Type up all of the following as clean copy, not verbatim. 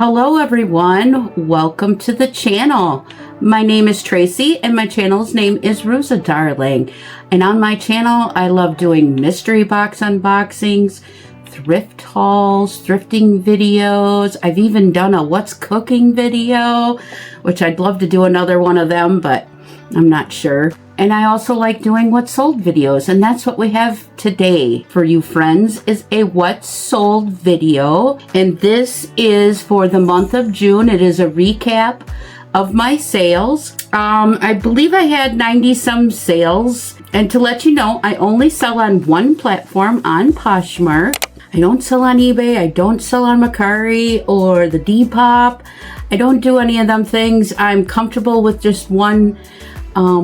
Hello everyone, welcome to the channel. My name is Tracy and my channel's name is Rosa Darling. And on my channel, I love doing mystery box unboxings, thrift hauls, thrifting videos. I've even done a what's cooking video, which I'd love to do another one of them, but I'm not sure. And I also like doing what's sold videos, and that's what we have today for you friends, is a what's sold video. And this is for the month of June. It is a recap of my sales. I believe I had 90 some sales. And to let you know, I only sell on one platform, on Poshmark. I don't sell on eBay. I don't sell on Mercari or the Depop. I don't do any of them things. I'm comfortable with just one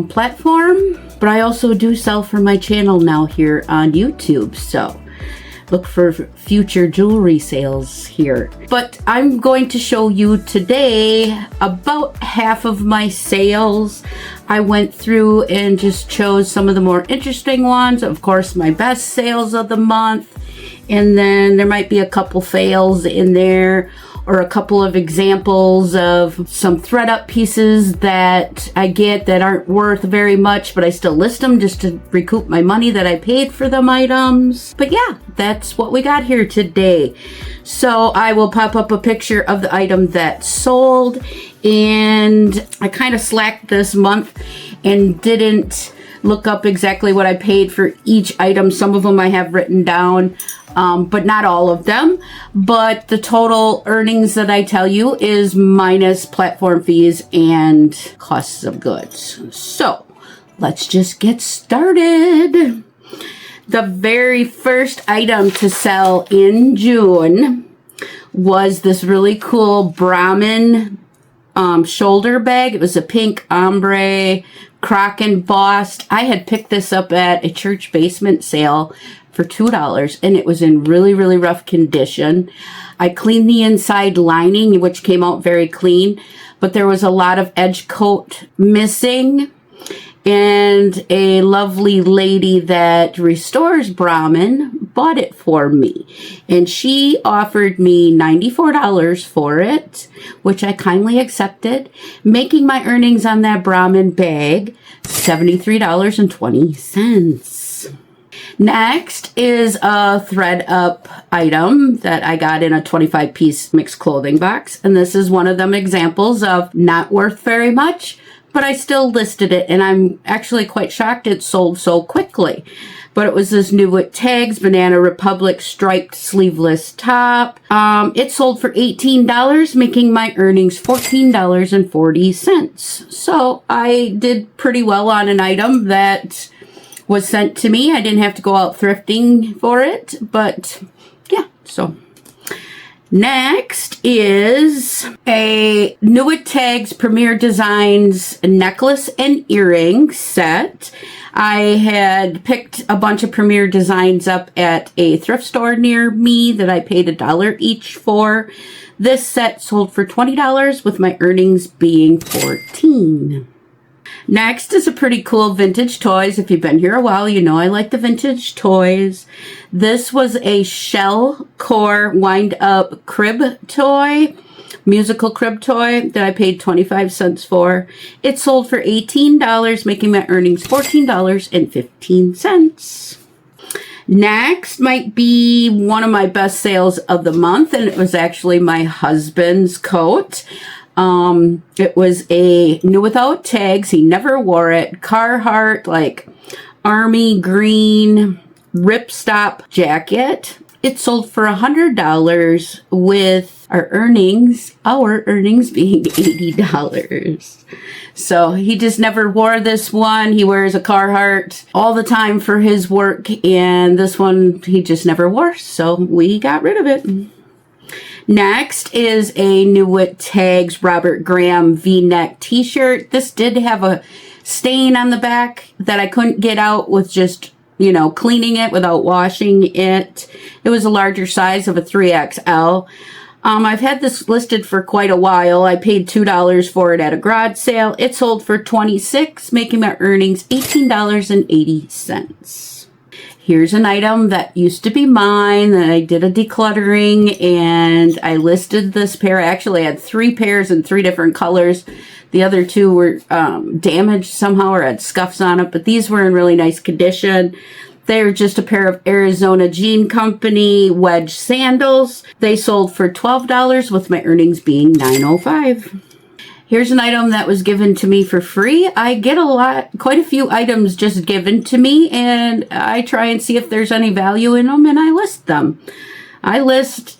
platform, but I also do sell for my channel now here on YouTube, so look for future jewelry sales here. But I'm going to show you today about half of my sales. I went through and just chose some of the more interesting ones, of course my best sales of the month, and then there might be a couple fails in there, or a couple of examples of some thread up pieces that I get that aren't worth very much, but I still list them just to recoup my money that I paid for them items. But yeah, that's what we got here today. So I will pop up a picture of the item that sold, and I kind of slacked this month and didn't look up exactly what I paid for each item. Some of them I have written down, but not all of them. But the total earnings that I tell you is minus platform fees and costs of goods. So let's just get started. The very first item to sell in June was this really cool Brahmin shoulder bag. It was a pink ombre croc embossed. I had picked this up at a church basement sale for $2, and it was in really, really rough condition. I cleaned the inside lining, which came out very clean, but there was a lot of edge coat missing. And a lovely lady that restores Brahmin bought it for me. And she offered me $94 for it, which I kindly accepted, making my earnings on that Brahmin bag $73.20. Next is a thread up item that I got in a 25-piece mixed clothing box. And this is one of them examples of not worth very much, but I still listed it, and I'm actually quite shocked it sold so quickly. But it was this new with tags, Banana Republic striped sleeveless top. It sold for $18, making my earnings $14.40. So I did pretty well on an item that was sent to me. I didn't have to go out thrifting for it, but yeah, so. Next is a New Tags Premier Designs necklace and earring set. I had picked a bunch of Premier Designs up at a thrift store near me that I paid $1 each for. This set sold for $20 with my earnings being $14. Next is a pretty cool vintage toys. If you've been here a while, you know I like the vintage toys. This was a shell core wind up crib toy, musical crib toy that I paid 25 cents for. It sold for $18, making my earnings $14.15. Next might be one of my best sales of the month, and it was actually my husband's coat. It was a new without tags. He never wore it. Carhartt, like army green ripstop jacket. It sold for $100 with our earnings being $80. So he just never wore this one. He wears a Carhartt all the time for his work, and this one he just never wore, so we got rid of it. Next is a new with tags Robert Graham V-neck t-shirt. This did have a stain on the back that I couldn't get out with just, you know, cleaning it without washing it. It was a larger size of a 3XL. I've had this listed for quite a while. I paid $2 for it at a garage sale. It sold for $26, making my earnings $18.80. Here's an item that used to be mine that I did a decluttering, and I listed this pair. I actually had 3 pairs in 3 different colors. The other 2 were damaged somehow or had scuffs on it, but these were in really nice condition. They're just a pair of Arizona Jean Company wedge sandals. They sold for $12 with my earnings being $9.05. Here's an item that was given to me for free. I get quite a few items just given to me, and I try and see if there's any value in them, and I list them. I list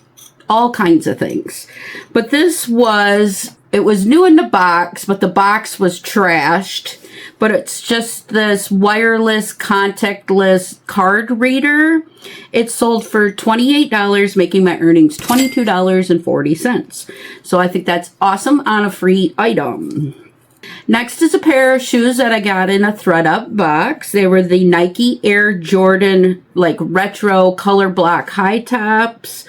all kinds of things. But it was new in the box, but the box was trashed. But it's just this wireless, contactless card reader. It sold for $28, making my earnings $22.40. So I think that's awesome on a free item. Next is a pair of shoes that I got in a thread-up box. They were the Nike Air Jordan, like retro color block high tops.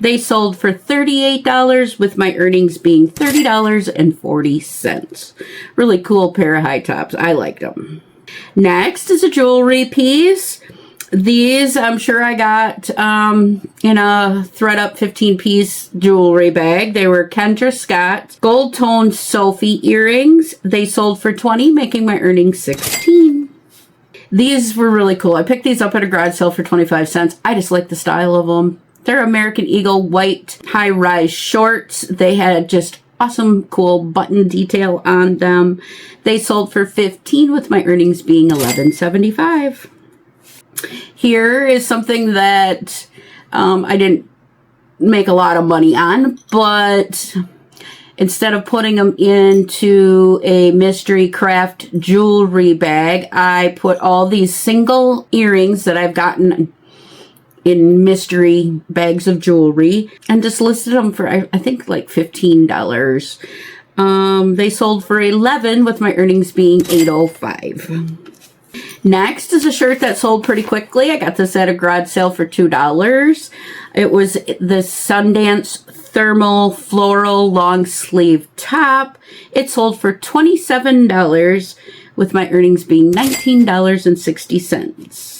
They sold for $38 with my earnings being $30.40. Really cool pair of high tops. I liked them. Next is a jewelry piece. These I'm sure I got in a thread-up 15-piece jewelry bag. They were Kendra Scott gold tone Sophie earrings. They sold for $20, making my earnings $16. These were really cool. I picked these up at a garage sale for 25 cents. I just like the style of them. They're American Eagle white high-rise shorts. They had just awesome, cool button detail on them. They sold for $15 with my earnings being $11.75. Here is something that I didn't make a lot of money on, but instead of putting them into a mystery craft jewelry bag, I put all these single earrings that I've gotten in mystery bags of jewelry and just listed them for, I think, like $15. They sold for $11 with my earnings being $8.05. Next is a shirt that sold pretty quickly. I got this at a garage sale for $2. It was the Sundance thermal floral long sleeve top. It sold for $27 with my earnings being $19.60.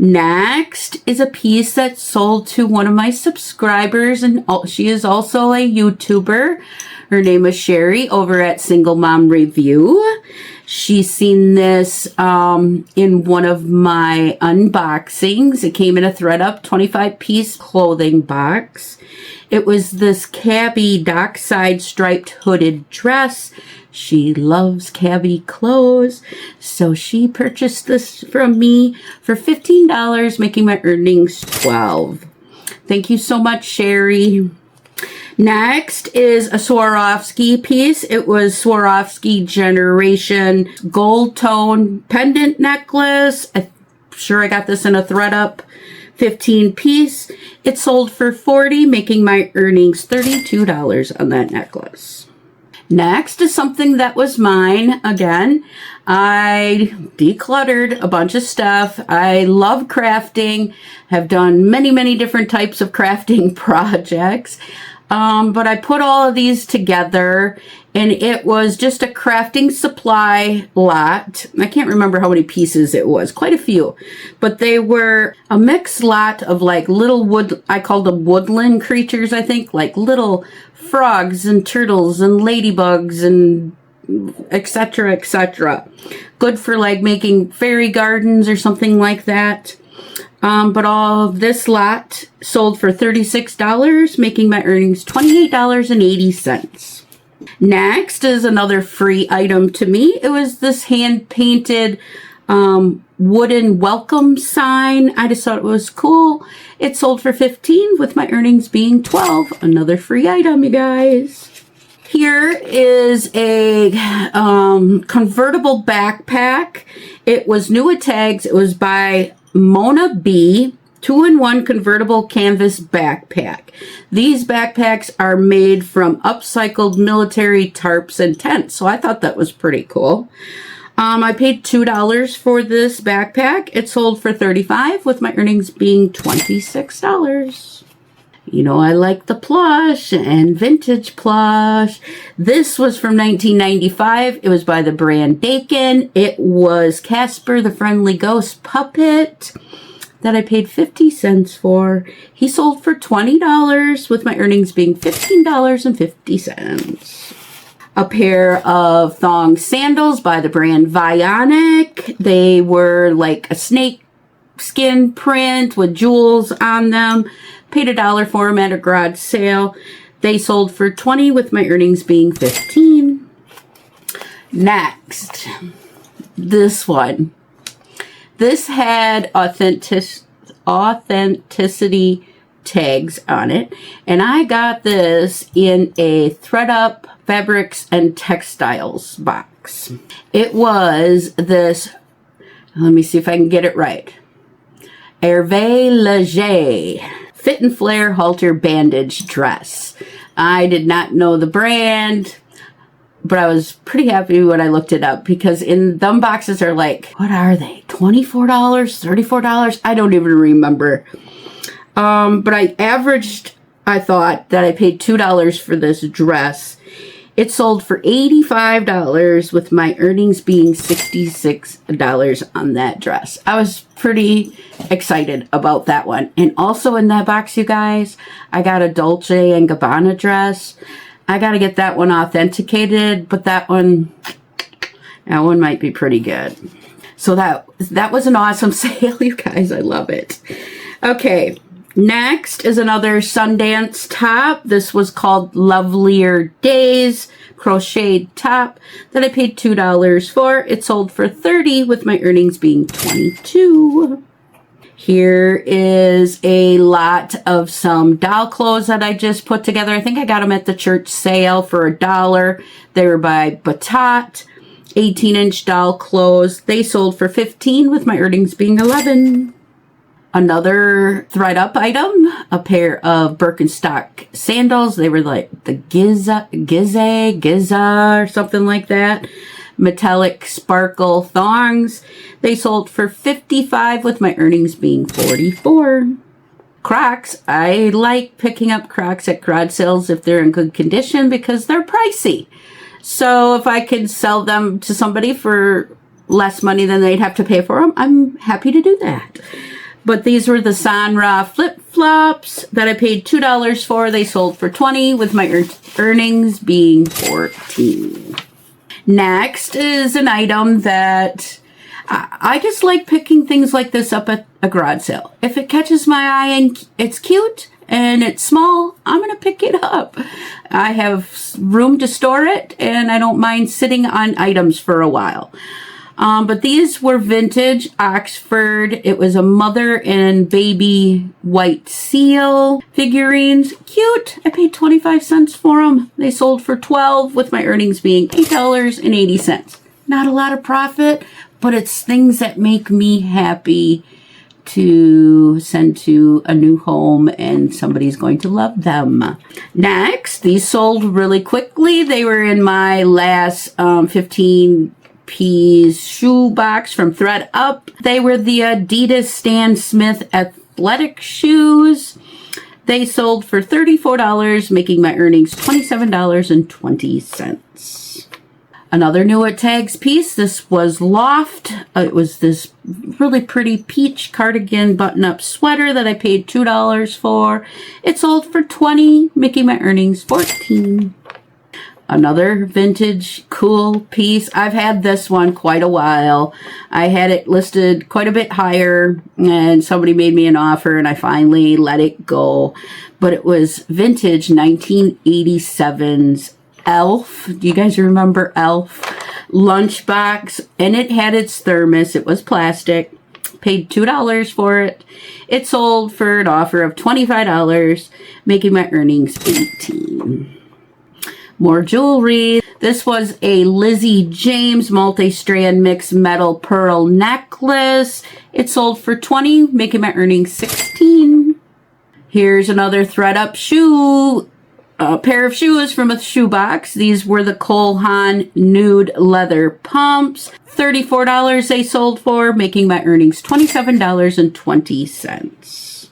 Next is a piece that sold to one of my subscribers, and she is also a YouTuber. Her name is Sherry over at Single Mom Review. She's seen this in one of my unboxings. It came in a thread-up 25-piece clothing box. It was this cabbie dockside striped hooded dress. She loves cabbie clothes, so she purchased this from me for $15, making my earnings $12. Thank you so much, Sherry. Next is a Swarovski piece. It was Swarovski Generation Gold Tone Pendant Necklace. I'm sure I got this in a thread-up 15-piece. It sold for $40, making my earnings $32 on that necklace. Next is something that was mine. Again, I decluttered a bunch of stuff. I love crafting, have done many, many different types of crafting projects. But I put all of these together, and it was just a crafting supply lot. I can't remember how many pieces it was, quite a few. But they were a mixed lot of like little I called them woodland creatures, I think, like little frogs and turtles and ladybugs and etc., etc. Good for like making fairy gardens or something like that. But all of this lot sold for $36, making my earnings $28.80. Next is another free item to me. It was this hand-painted wooden welcome sign. I just thought it was cool. It sold for $15 with my earnings being $12. Another free item, you guys. Here is a convertible backpack. It was new at tags. It was by Mona B. 2-in-1 convertible canvas backpack. These backpacks are made from upcycled military tarps and tents, so I thought that was pretty cool. I paid $2 for this backpack. It sold for $35, with my earnings being $26. You know, I like the plush and vintage plush. This was from 1995. It was by the brand Dakin. It was Casper the Friendly Ghost puppet that I paid 50 cents for. He sold for $20 with my earnings being $15.50. A pair of thong sandals by the brand Vionic. They were like a snake skin print with jewels on them. Paid $1 for them at a garage sale. They sold for $20 with my earnings being $15. Next, this one. This had authenticity tags on it, and I got this in a ThredUp Fabrics and Textiles box. It was this, let me see if I can get it right, Hervé Leger fit and flare halter bandage dress. I did not know the brand, but I was pretty happy when I looked it up, because in them boxes are like, what are they? $24, $34? I don't even remember. But I thought that I paid $2 for this dress. It sold for $85 with my earnings being $66 on that dress. I was pretty excited about that one. And also in that box, you guys, I got a Dolce & Gabbana dress. I got to get that one authenticated, but that one might be pretty good. So that was an awesome sale, you guys. I love it. Okay. Next is another Sundance top. This was called Lovelier Days crocheted top that I paid $2 for. It sold for $30 with my earnings being $22. Here is a lot of some doll clothes that I just put together. I think I got them at the church sale for $1. They were by Batat, 18-inch doll clothes. They sold for $15 with my earnings being $11. Another ThredUp item, a pair of Birkenstock sandals. They were like the Giza or something like that. Metallic sparkle thongs. They sold for $55 with my earnings being $44. Crocs. I like picking up Crocs at garage sales if they're in good condition because they're pricey. So if I can sell them to somebody for less money than they'd have to pay for them, I'm happy to do that. But these were the Sonra flip-flops that I paid $2 for. They sold for $20 with my earnings being $14. Next is an item that I just like picking things like this up at a garage sale. If it catches my eye and it's cute and it's small, I'm going to pick it up. I have room to store it, and I don't mind sitting on items for a while. But these were vintage Oxford. It was a mother and baby white seal figurines. Cute. I paid 25 cents for them. They sold for $12 with my earnings being $8.80. Not a lot of profit, but it's things that make me happy to send to a new home, and somebody's going to love them. Next, these sold really quickly. They were in my last 15 piece shoe box from ThredUp. They were the Adidas Stan Smith athletic shoes. They sold for $34, making my earnings $27.20. Another new at Tags piece. This was Loft. It was this really pretty peach cardigan button-up sweater that I paid $2 for. It sold for $20, making my earnings $14. Another vintage cool piece. I've had this one quite a while. I had it listed quite a bit higher, and somebody made me an offer, and I finally let it go. But it was vintage 1987's Elf. Do you guys remember Elf? Lunchbox, and it had its thermos. It was plastic. Paid $2 for it. It sold for an offer of $25, making my earnings $18. More jewelry. This was a Lizzie James multi-strand mixed metal pearl necklace. It sold for $20, making my earnings $16. Here's another ThredUp shoe. A pair of shoes from a shoebox. These were the Cole Haan nude leather pumps. $34 they sold for, making my earnings $27.20.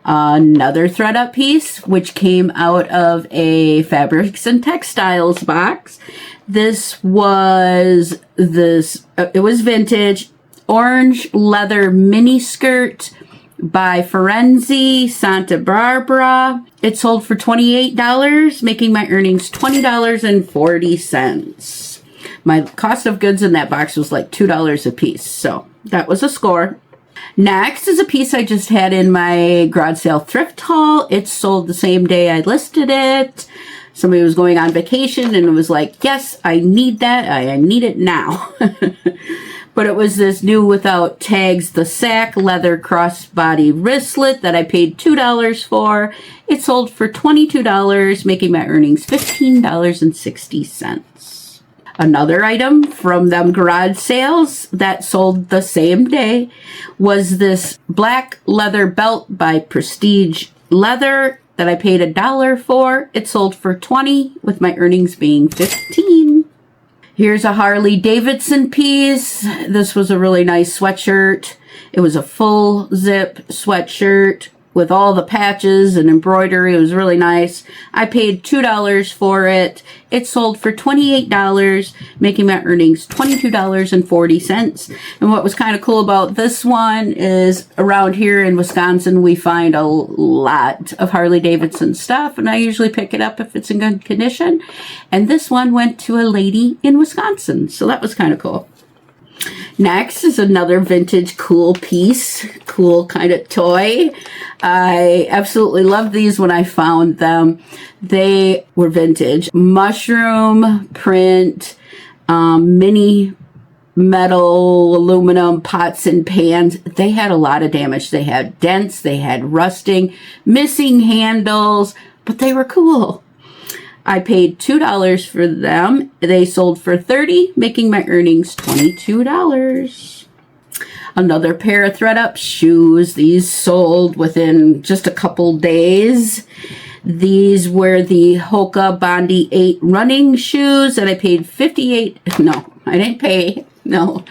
Another thread-up piece, which came out of a fabrics and textiles box. It was vintage, orange leather mini skirt by Ferenzi, Santa Barbara. It sold for $28, making my earnings $20.40. My cost of goods in that box was like $2 a piece, so that was a score. Next is a piece I just had in my garage sale thrift haul. It sold the same day I listed it. Somebody was going on vacation and it was like, yes, I need that. I need it now. But it was this new without tags, the sack leather crossbody wristlet that I paid $2 for. It sold for $22, making my earnings $15.60. Another item from them garage sales that sold the same day was this black leather belt by Prestige Leather that I paid $1 for. It sold for $20, with my earnings being $15. Here's a Harley Davidson piece. This was a really nice sweatshirt. It was a full zip sweatshirt with all the patches and embroidery. It was really nice. I paid $2 for it. It sold for $28, making my earnings $22.40. And what was kind of cool about this one is around here in Wisconsin, we find a lot of Harley Davidson stuff, and I usually pick it up if it's in good condition. And this one went to a lady in Wisconsin, so that was kind of cool. Next is another vintage cool piece, cool kind of toy. I absolutely loved these when I found them. They were vintage. Mushroom print, mini metal, aluminum pots and pans. They had a lot of damage. They had dents, they had rusting, missing handles, but they were cool. I paid $2 for them. They sold for $30, making my earnings $22. Another pair of thread-up shoes. These sold within just a couple days. These were the Hoka Bondi 8 running shoes, and I paid $58. No, I didn't pay. No.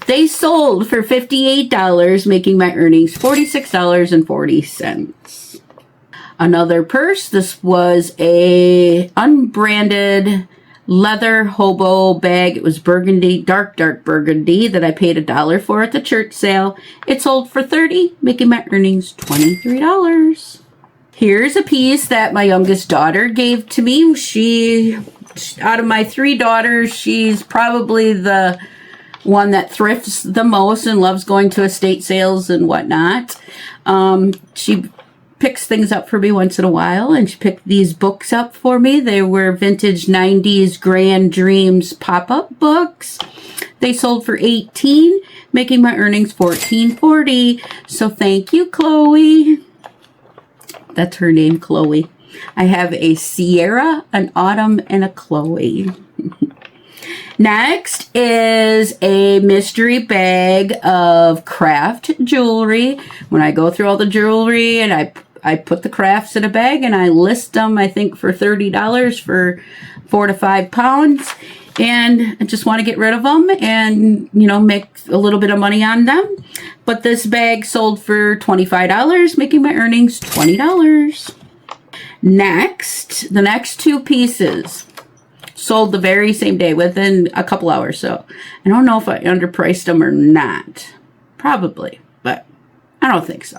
They sold for $58, making my earnings $46.40. Another purse. This was a unbranded leather hobo bag. It was burgundy, dark burgundy, that I paid $1 for at the church sale. It sold for $30, making my earnings $23. Here's a piece that my youngest daughter gave to me. Out of my 3 daughters, she's probably the one that thrifts the most and loves going to estate sales and whatnot. She picks things up for me once in a while, and she picked these books up for me. They were vintage 90s Grand Dreams pop-up books. They sold for $18, making my earnings $14.40. So thank you, Chloe. That's her name, Chloe. I have a Sierra, an Autumn, and a Chloe. Next is a mystery bag of craft jewelry. When I go through all the jewelry and I put the crafts in a bag and I list them, I think, for $30 for 4 to 5 pounds. And I just want to get rid of them and, make a little bit of money on them. But this bag sold for $25, making my earnings $20. Next, the next 2 pieces sold the very same day, within a couple hours. So I don't know if I underpriced them or not. Probably, but I don't think so.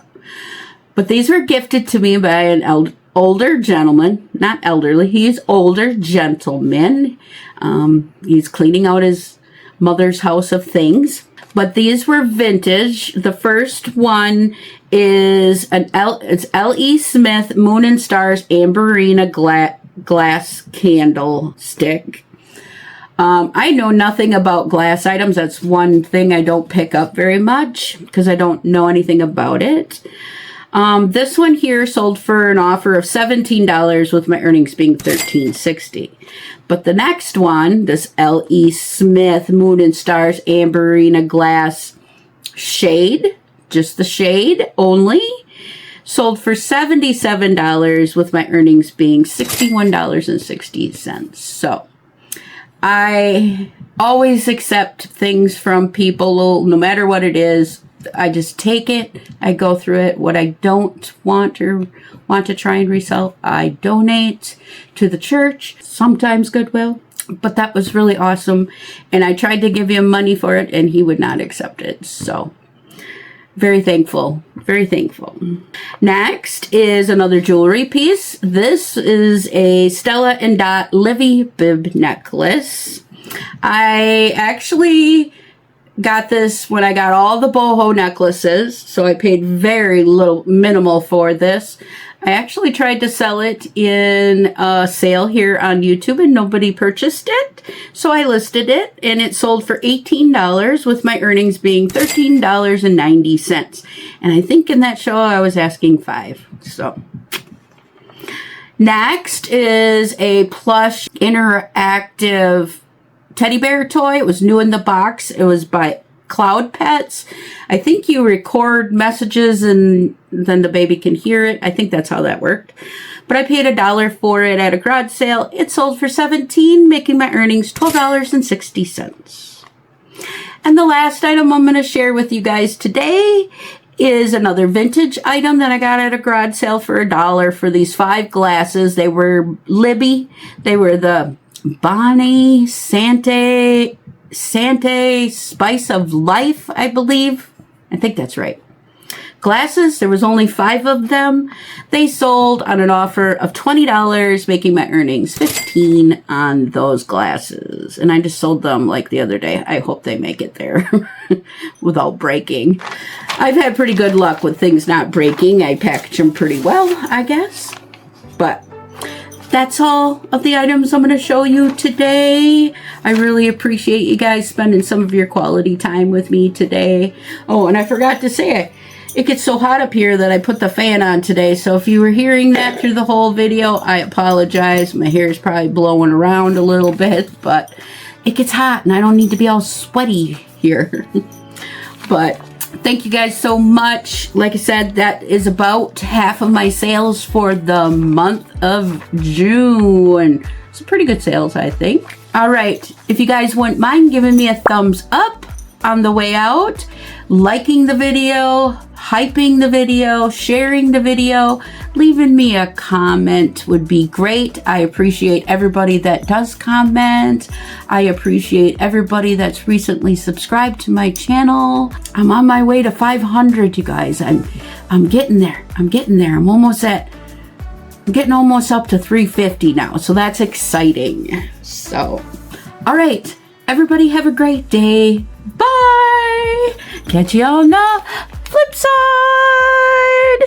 But these were gifted to me by an older gentleman, not elderly. He's older gentleman. He's cleaning out his mother's house of things. But these were vintage. The first one is it's L.E. Smith Moon and Stars Amberina glass candlestick. I know nothing about glass items. That's one thing I don't pick up very much because I don't know anything about it. This one here sold for an offer of $17, with my earnings being $13.60. But the next one, this L.E. Smith Moon and Stars Amberina glass shade, just the shade only, sold for $77, with my earnings being $61.60. So I always accept things from people, no matter what it is. I just take it, I go through it. What I don't want or want to try and resell, I donate to the church, sometimes Goodwill. But that was really awesome. And I tried to give him money for it and he would not accept it. So very thankful. Very thankful. Next is another jewelry piece. This is a Stella and Dot Livy bib necklace. I actually got this when I got all the boho necklaces, so I paid very minimal for this. I actually tried to sell it in a sale here on YouTube and nobody purchased it, so I listed it and it sold for $18 with my earnings being $13.90. And I think in that show I was asking $5. So next is a plush interactive teddy bear toy. It was new in the box. It was by Cloud Pets. I think you record messages and then the baby can hear it. I think that's how that worked. But I paid $1 for it at a garage sale. It sold for $17, making my earnings $12.60. And the last item I'm going to share with you guys today is another vintage item that I got at a garage sale for $1 for these 5 glasses. They were Libby. They were the Bonnie Sante Spice of Life, I believe. I think that's right. Glasses, there was only 5 of them. They sold on an offer of $20, making my earnings $15 on those glasses. And I just sold them like the other day. I hope they make it there without breaking. I've had pretty good luck with things not breaking. I package them pretty well, I guess. But that's all of the items I'm going to show you today. I really appreciate you guys spending some of your quality time with me today. Oh, and I forgot to say it gets so hot up here that I put the fan on today. So if you were hearing that through the whole video, I apologize. My hair is probably blowing around a little bit, but it gets hot and I don't need to be all sweaty here. But thank you guys so much. Like I said, that is about half of my sales for the month of June. It's pretty good sales, I think. All right. If you guys wouldn't mind giving me a thumbs up on the way out, liking the video, hyping the video, sharing the video, leaving me a comment would be great. I appreciate everybody that does comment. I appreciate everybody that's recently subscribed to my channel. I'm on my way to 500, you guys. I'm getting there. I'm getting almost up to 350 now. So that's exciting. So, all right. Everybody have a great day. Bye. Catch you on the flip side.